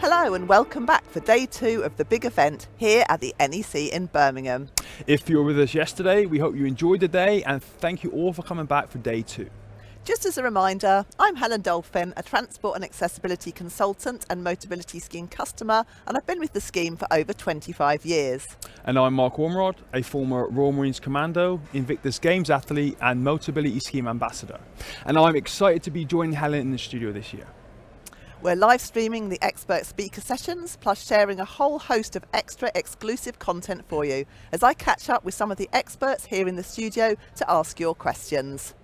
Hello and welcome back for day 2 of the big event here at the NEC in Birmingham. If you were with us yesterday, we hope you enjoyed the day and thank you all for coming back for day 2. Just as a reminder, I'm Helen Dolphin, a transport and accessibility consultant and Motability scheme customer, and I've been with the scheme for over 25 years. And I'm Mark Ormrod, a former Royal Marines Commando, Invictus Games athlete and Motability scheme ambassador. And I'm excited to be joining Helen in the studio this year. We're live streaming the expert speaker sessions, plus sharing a whole host of extra exclusive content for you, as I catch up with some of the experts here in the studio to ask your questions.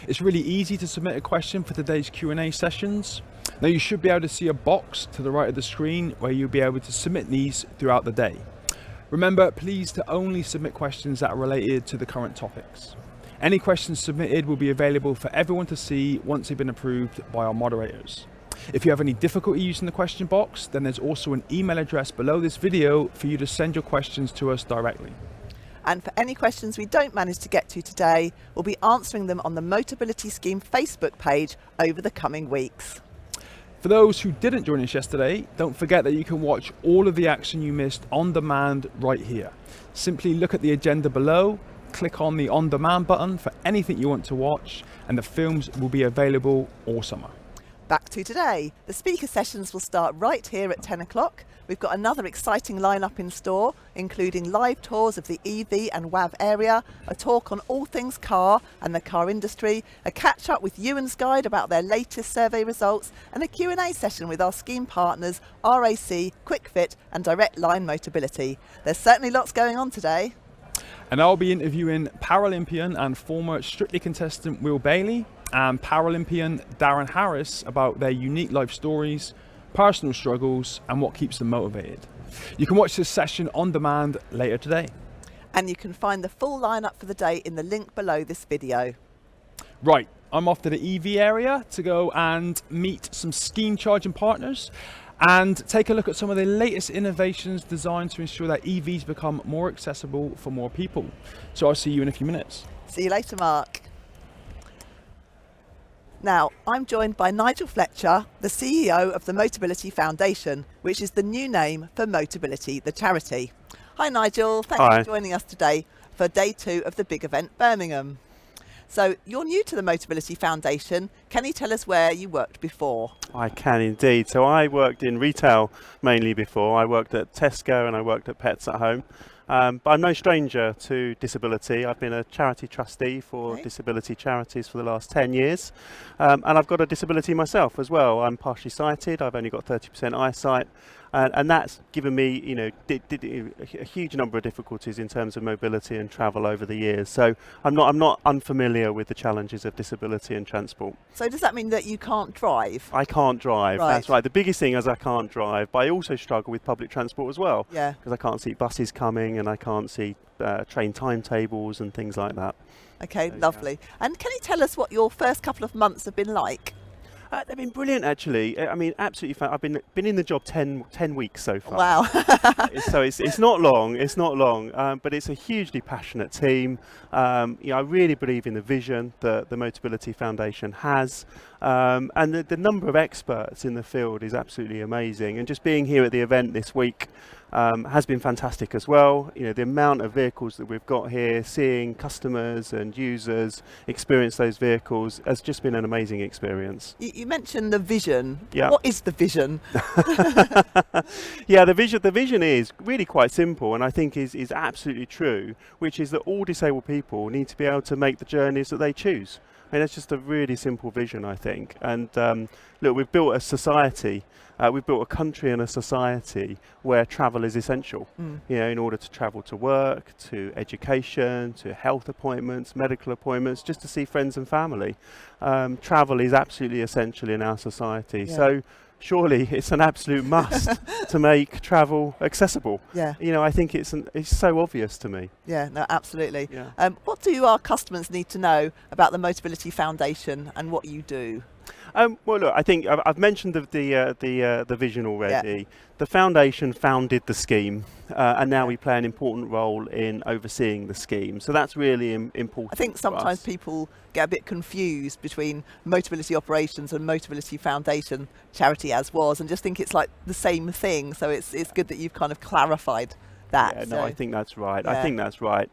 It's really easy to submit a question for today's Q&A sessions. Now you should be able to see a box to the right of the screen where you'll be able to submit these throughout the day. Remember, please to only submit questions that are related to the current topics. Any questions submitted will be available for everyone to see once they've been approved by our moderators. If you have any difficulty using the question box, then there's also an email address below this video for you to send your questions to us directly. And for any questions we don't manage to get to today, we'll be answering them on the Motability Scheme Facebook page over the coming weeks. For those who didn't join us yesterday, don't forget that you can watch all of the action you missed on demand right here. Simply look at the agenda below, click on the on demand button for anything you want to watch, and the films will be available all summer. Back to today. The speaker sessions will start right here at 10 o'clock. We've got another exciting lineup in store, including live tours of the EV and WAV area, a talk on all things car and the car industry, a catch up with Ewan's Guide about their latest survey results, and a Q&A session with our scheme partners, RAC, QuickFit and Direct Line Motability. There's certainly lots going on today. And I'll be interviewing Paralympian and former Strictly contestant Will Bailey and Paralympian Darren Harris about their unique life stories, personal struggles and what keeps them motivated. You can watch this session on demand later today. And you can find the full lineup for the day in the link below this video. Right, I'm off to the EV area to go and meet some scheme charging partners and take a look at some of the latest innovations designed to ensure that EVs become more accessible for more people. So I'll see you in a few minutes. See you later, Mark. Now, I'm joined by Nigel Fletcher, the CEO of the Motability Foundation, which is the new name for Motability, the charity. Hi Nigel, thanks for joining us today for day 2 of the big event Birmingham. So you're new to the Motability Foundation. Can you tell us where you worked before? I can indeed. So I worked in retail mainly before. I worked at Tesco and I worked at Pets at Home. But I'm no stranger to disability. I've been a charity trustee for disability charities for the last 10 years. And I've got a disability myself as well. I'm partially sighted. I've only got 30% eyesight. And that's given me, a huge number of difficulties in terms of mobility and travel over the years. So I'm not unfamiliar with the challenges of disability and transport. So does that mean that you can't drive? I can't drive. Right. That's right. The biggest thing is I can't drive, but I also struggle with public transport as well. Yeah. Because I can't see buses coming and I can't see train timetables and things like that. Okay, So, lovely. And can you tell us what your first couple of months have been like? They've been brilliant, actually. I mean, absolutely fun. I've been in the job 10 weeks so far. Wow. So it's not long. It's not long, but it's a hugely passionate team. I really believe in the vision that the Motability Foundation has, and the number of experts in the field is absolutely amazing. And just being here at the event this week has been fantastic as well. The amount of vehicles that we've got here, seeing customers and users experience those vehicles has just been an amazing experience. You mentioned the vision. Yeah. What is the vision? Yeah, the vision is really quite simple, and I think is absolutely true, which is that all disabled people need to be able to make the journeys that they choose. I mean, that's just a really simple vision, I think. And look, we've built a society, we've built a country and a society where travel is essential. In order to travel to work, to education, to health appointments, medical appointments, just to see friends and family. Travel is absolutely essential in our society. Yeah. So surely it's an absolute must to make travel accessible. Yeah. I think it's so obvious to me. Yeah, no, absolutely. Yeah. What do our customers need to know about the Motability Foundation and what you do? Well, look, I think I've mentioned the vision already. The foundation founded the scheme, and now we play an important role in overseeing the scheme. So that's really important. I think sometimes people get a bit confused between Motability Operations and Motability Foundation charity as was, and just think it's like the same thing. So it's good that you've kind of clarified that. Yeah, so. no, I think that's right. Yeah. I think that's right.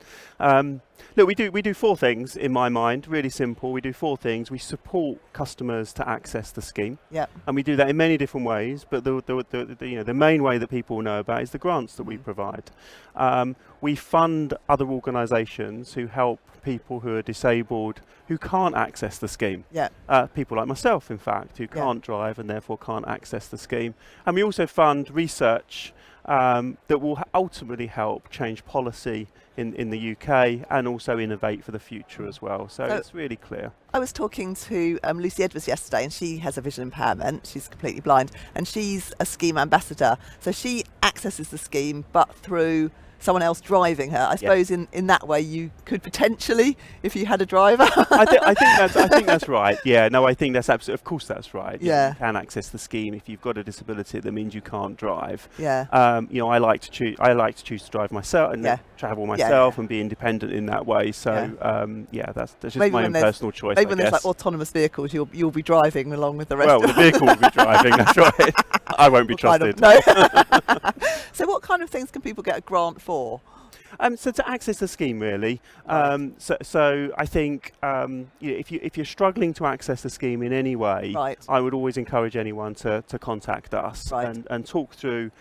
Look, we do 4 things in my mind. Really simple. We do 4 things. We support customers to access the scheme, and we do that in many different ways. But the main way that people know about is the grants that we provide. We fund other organisations who help people who are disabled who can't access the scheme. People like myself, in fact, who can't drive and therefore can't access the scheme. And we also fund research that will ultimately help change policy in the UK and also innovate for the future as well. So it's really clear. I was talking to Lucy Edwards yesterday, and she has a vision impairment. She's completely blind, and she's a scheme ambassador. So she accesses the scheme, but through someone else driving her. I suppose in that way you could potentially, if you had a driver. I think that's right. Yeah, no, I think that's absolutely. Of course, that's right. You can access the scheme if you've got a disability. That means you can't drive. I like to choose to drive myself and travel myself and be independent in that way. So that's just maybe my own personal choice. Maybe when there's like autonomous vehicles, you'll be driving along with the rest. Well, the vehicle will be driving. That's right. I won't be trusted. No. So what kind of things can people get a grant for? So to access the scheme, really. So I think if you're struggling to access the scheme in any way, I would always encourage anyone to contact us and talk through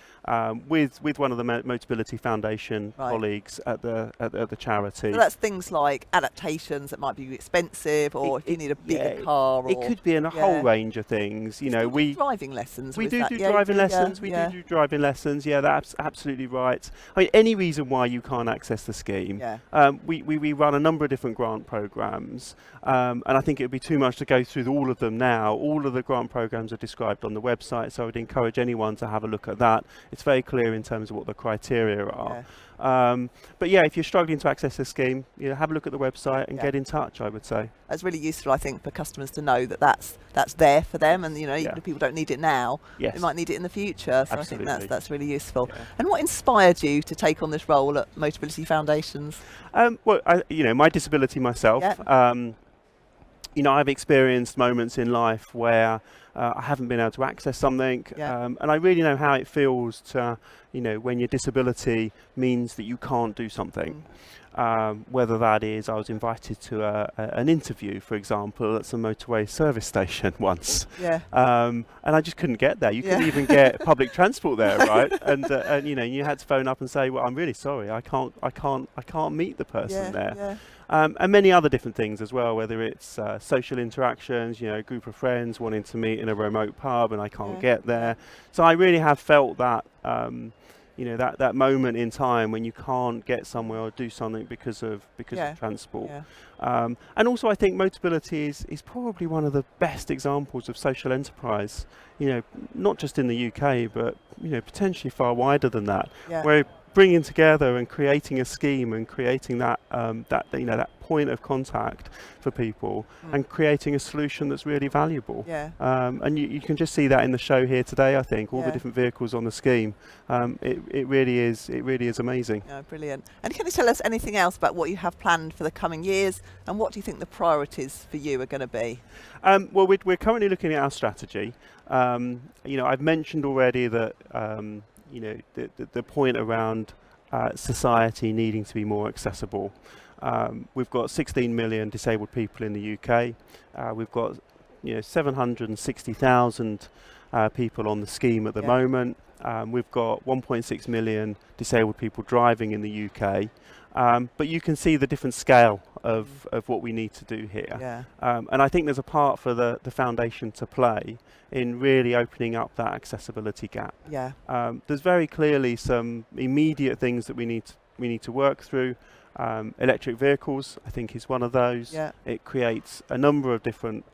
with one of the Motability Foundation colleagues at the charity. So that's things like adaptations that might be expensive, or if you need a bigger car. Or, it could be in a whole range of things. You know, we driving lessons. We do driving lessons. We do driving lessons. Yeah, that's absolutely right. I mean, any reason why you can't access the scheme. We run a number of different grant programs, and I think it would be too much to go through all of them now. All of the grant programs are described on the website, so I would encourage anyone to have a look at that. It's very clear in terms of what the criteria are. But if you're struggling to access the scheme, have a look at the website and get in touch, I would say. That's really useful, I think, for customers to know that that's there for them, and even if people don't need it now, they might need it in the future. So Absolutely. I think that's really useful. And what inspired you to take on this role at Motability Foundations? My disability myself. I've experienced moments in life where I haven't been able to access something, and I really know how it feels to, when your disability means that you can't do something. Whether that is, I was invited to an interview, for example, at some motorway service station once, and I just couldn't get there. You couldn't even get public transport there, right? And you had to phone up and say, "Well, I'm really sorry, I can't meet the person there." And many other different things as well, whether it's social interactions, a group of friends wanting to meet in a remote pub and I can't get there. So I really have felt that, that moment in time when you can't get somewhere or do something because of transport. And also I think Motability is probably one of the best examples of social enterprise, not just in the UK, but, potentially far wider than that, where bringing together and creating a scheme and creating that point of contact for people and creating a solution that's really valuable. And you can just see that in the show here today. I think all the different vehicles on the scheme. It really is amazing. Brilliant. And can you tell us anything else about what you have planned for the coming years, and what do you think the priorities for you are going to be? Well, we're currently looking at our strategy. I've mentioned already that the point around society needing to be more accessible. We've got 16 million disabled people in the UK. We've got 760,000 people on the scheme at the moment. We've got 1.6 million disabled people driving in the UK. But you can see the different scale of what we need to do here. And I think there's a part for the foundation to play in really opening up that accessibility gap. There's very clearly some immediate things that we need to work through. Electric vehicles, I think, is one of those. It creates a number of different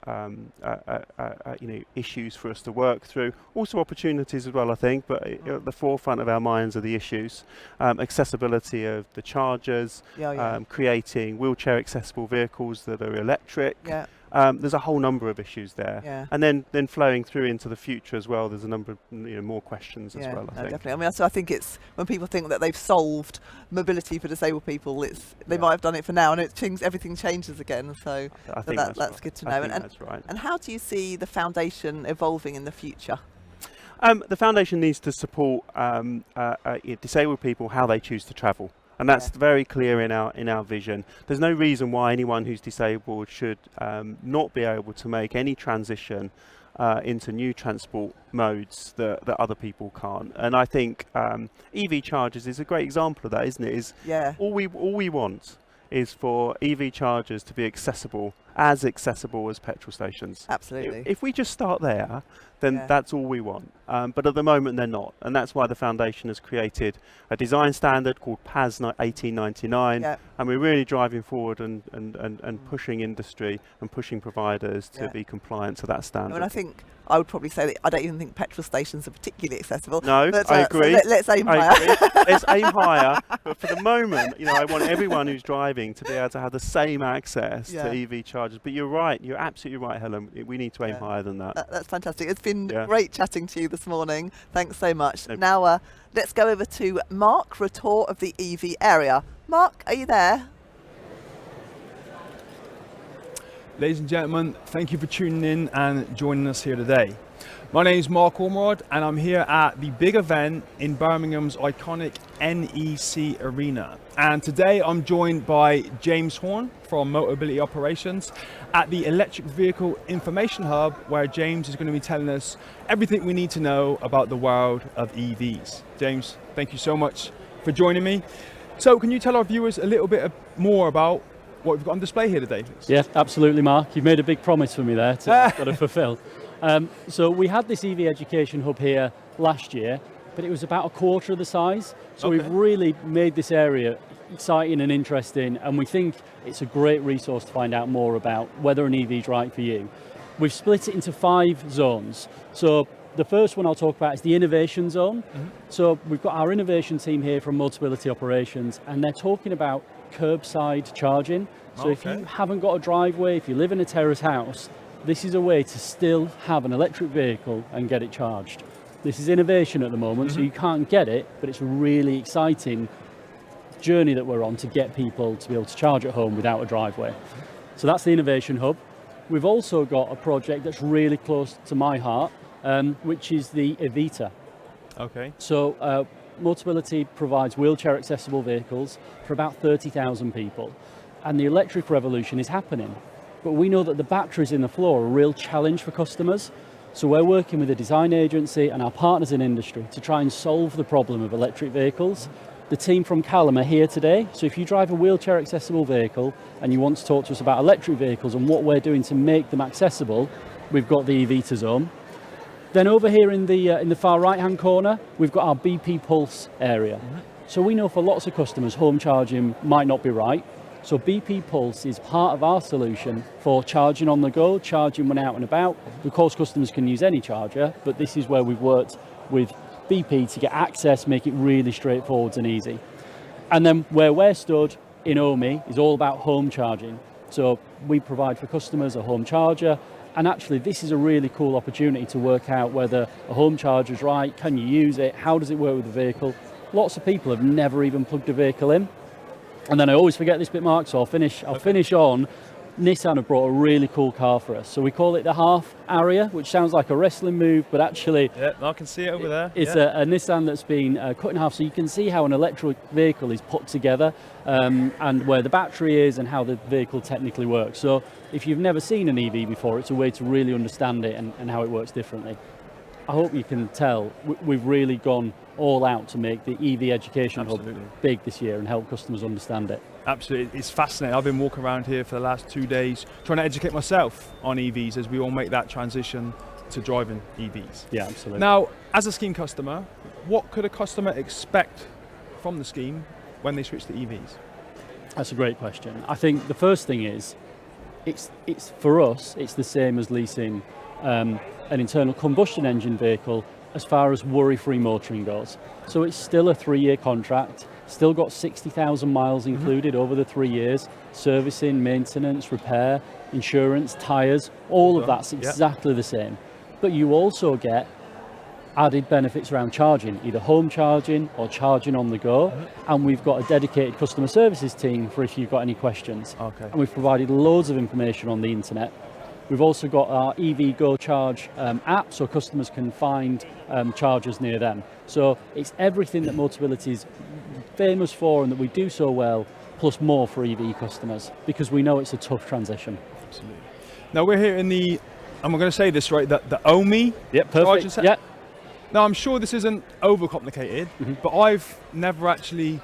issues for us to work through. Also opportunities as well, I think, but at the forefront of our minds are the issues. Accessibility of the chargers, creating wheelchair accessible vehicles that are electric. There's a whole number of issues there. Yeah. And then flowing through into the future as well, there's a number of more questions as well, I think. Definitely. I mean, so I think it's when people think that they've solved mobility for disabled people, they might have done it for now, and everything changes again. So I think that's right. good to know. I think that's right. And how do you see the foundation evolving in the future? The foundation needs to support disabled people how they choose to travel. And that's very clear in our vision. There's no reason why anyone who's disabled should not be able to make any transition into new transport modes that other people can't. And I think EV chargers is a great example of that, isn't it? All we want is for EV chargers to be accessible as petrol stations. Absolutely. If we just start there, then that's all we want. But at the moment they're not, and that's why the foundation has created a design standard called PAS 1899, and we're really driving forward and pushing industry and pushing providers to be compliant to that standard. I mean, I think I would probably say that I don't even think petrol stations are particularly accessible. No, but, I agree. So let's aim higher. Let's aim higher. But for the moment, I want everyone who's driving to be able to have the same access to EV chargers. But you're right. You're absolutely right, Helen. We need to aim higher than that. That's fantastic. It's been great chatting to you this morning. Thanks so much. Now, let's go over to Mark for a tour of the EV area. Mark, are you there? Ladies and gentlemen, thank you for tuning in and joining us here today. My name is Mark Ormrod, and I'm here at the big event in Birmingham's iconic NEC Arena. And today I'm joined by James Horne from Motability Operations at the Electric Vehicle Information Hub, where James is going to be telling us everything we need to know about the world of EVs. James, thank you so much for joining me. So can you tell our viewers a little bit more about what we've got on display here today, please? Yeah, absolutely, Mark. You've made a big promise for me there to got to fulfill. So we had this EV education hub here last year, but it was about a quarter of the size. So we've really made this area exciting and interesting, and we think it's a great resource to find out more about whether an EV is right for you. We've split it into 5 zones. So the first one I'll talk about is the innovation zone. So we've got our innovation team here from Motability Operations, and they're talking about curbside charging. So if you haven't got a driveway, if you live in a terrace house, this is a way to still have an electric vehicle and get it charged. This is innovation at the moment, so you can't get it, but it's a really exciting journey that we're on to get people to be able to charge at home without a driveway. So that's the innovation hub. We've also got a project that's really close to my heart, which is the Evita. So Motability provides wheelchair accessible vehicles for about 30,000 people, and the electric revolution is happening. But we know that the batteries in the floor are a real challenge for customers. So we're working with a design agency and our partners in industry to try and solve the problem of electric vehicles. The team from Callum are here today. So if you drive a wheelchair accessible vehicle and you want to talk to us about electric vehicles and what we're doing to make them accessible, we've got the Evita zone. Then over here in the far right-hand corner, we've got our BP Pulse area. So we know for lots of customers, home charging might not be right. So BP Pulse is part of our solution for charging on the go, charging when out and about. Of course, customers can use any charger, but this is where we've worked with BP to get access, make it really straightforward and easy. And then where we're stood in Ohme is all about home charging. So we provide for customers a home charger. And actually, this is a really cool opportunity to work out whether a home charger is right, can you use it, how does it work with the vehicle. Lots of people have never even plugged a vehicle in. And then I always forget this bit, Mark, so I'll finish on, Nissan have brought a really cool car for us. So we call it the Half Area, which sounds like a wrestling move, but actually... Yeah, I can see it over there. It's a Nissan that's been cut in half, so you can see how an electric vehicle is put together and where the battery is and how the vehicle technically works. So if you've never seen an EV before, it's a way to really understand it and how it works differently. I hope you can tell we've really gone all out to make the EV education hub big this year and help customers understand it. Absolutely, it's fascinating. I've been walking around here for the last 2 days trying to educate myself on EVs as we all make that transition to driving EVs. Yeah, absolutely. Now, as a scheme customer, what could a customer expect from the scheme when they switch to EVs? That's a great question. I think the first thing is, it's for us, it's the same as leasing an internal combustion engine vehicle as far as worry-free motoring goes. So it's still a 3-year contract, still got 60,000 miles included over the 3 years, servicing, maintenance, repair, insurance, tyres, all of that's exactly the same. But you also get added benefits around charging, either home charging or charging on the go, and we've got a dedicated customer services team for if you've got any questions. Okay. And we've provided loads of information on the internet. We've also got our EV Go Charge app, so customers can find chargers near them. So it's everything that Motability is famous for and that we do so well, plus more for EV customers, because we know it's a tough transition. Absolutely. Now we're here in the, and we're going to say this right, the Ohme charging set. Yeah. Now I'm sure this isn't overcomplicated, but I've never actually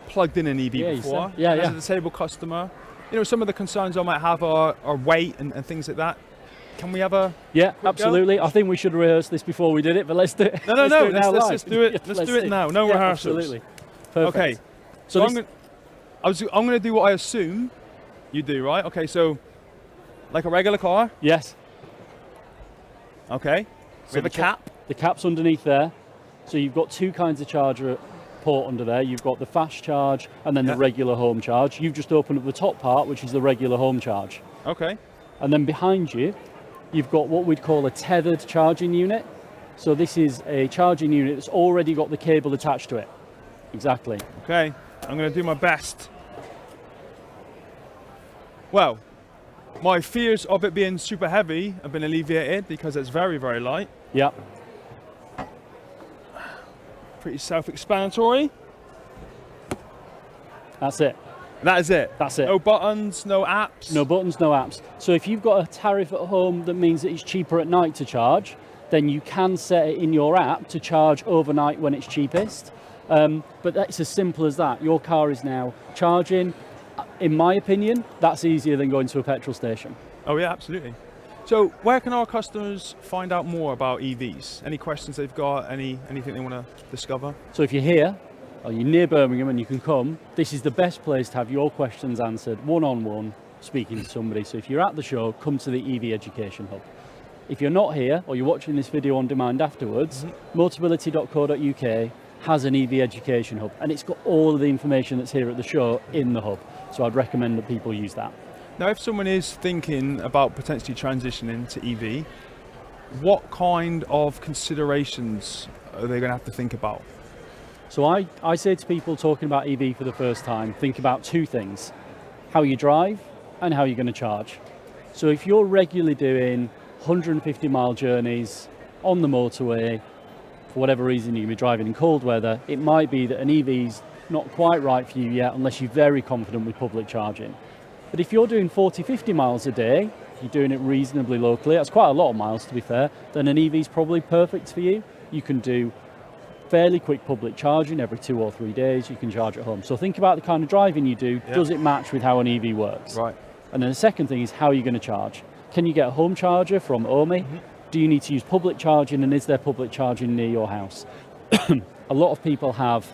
plugged in an EV before. As a disabled customer, you know, some of the concerns I might have are weight and things like that. Can we have a absolutely. I think we should rehearse this before we did it, but let's do it. No. Let's just do it. Let's do it now. No rehearsals. Absolutely. Perfect. Okay. So I'm going to do what I assume you do, right? Okay. So, like a regular car. Yes. Okay. So we have a cap. The cap's underneath there. So you've got two kinds of charger port under there. You've got the fast charge and then the regular home charge. You've just opened up the top part, which is the regular home charge. Okay. And then behind you, you've got what we'd call a tethered charging unit. So this is a charging unit that's already got the cable attached to it. Exactly. Okay. I'm going to do my best. Well, my fears of it being super heavy have been alleviated because it's very, very light. Yeah. Pretty self-explanatory. That's it. That is it. That's it. No buttons, no apps. No buttons, no apps. So if you've got a tariff at home that means that it's cheaper at night to charge, then you can set it in your app to charge overnight when it's cheapest. But that's as simple as that. Your car is now charging. In my opinion, that's easier than going to a petrol station. Oh yeah, absolutely. So where can our customers find out more about EVs? Any questions they've got, anything they want to discover? So if you're here, or you're near Birmingham and you can come, this is the best place to have your questions answered one-on-one, speaking to somebody. So if you're at the show, come to the EV Education Hub. If you're not here, or you're watching this video on demand afterwards, motability.co.uk has an EV Education Hub, and it's got all of the information that's here at the show in the hub. So I'd recommend that people use that. Now, if someone is thinking about potentially transitioning to EV, what kind of considerations are they going to have to think about? So I say to people talking about EV for the first time, think about two things: how you drive and how you're going to charge. So if you're regularly doing 150-mile journeys on the motorway, for whatever reason you may be driving in cold weather, it might be that an EV's not quite right for you yet unless you're very confident with public charging. But if you're doing 40-50 miles a day, you're doing it reasonably locally, that's quite a lot of miles to be fair, then an EV's probably perfect for you. You can do fairly quick public charging every 2 or 3 days, you can charge at home. So think about the kind of driving you do, does it match with how an EV works? Right. And then the second thing is how you're going to charge. Can you get a home charger from Ohme? Do you need to use public charging, and is there public charging near your house? A lot of people have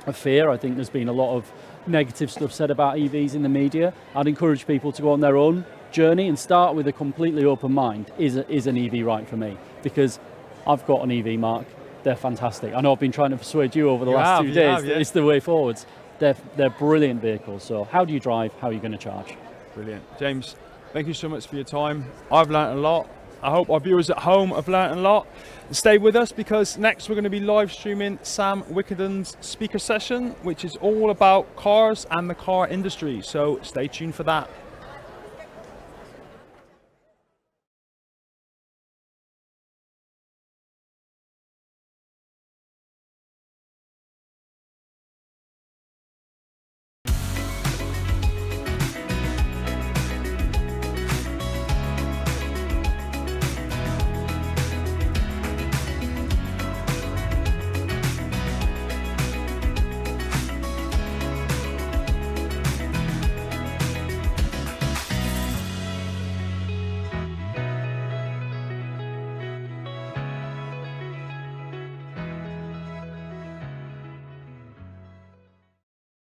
a fear. I think there's been a lot of negative stuff said about EVs in the media. I'd encourage people to go on their own journey and start with a completely open mind. Is an EV right for me? Because I've got an EV, Mark. They're fantastic. I know I've been trying to persuade you over the last 2 days that it's the way forwards. They're brilliant vehicles. So how do you drive? How are you going to charge? Brilliant. James, thank you so much for your time. I've learnt a lot. I hope our viewers at home have learnt a lot. Stay with us, because next we're going to be live streaming Sam Wickerden's speaker session, which is all about cars and the car industry. So stay tuned for that.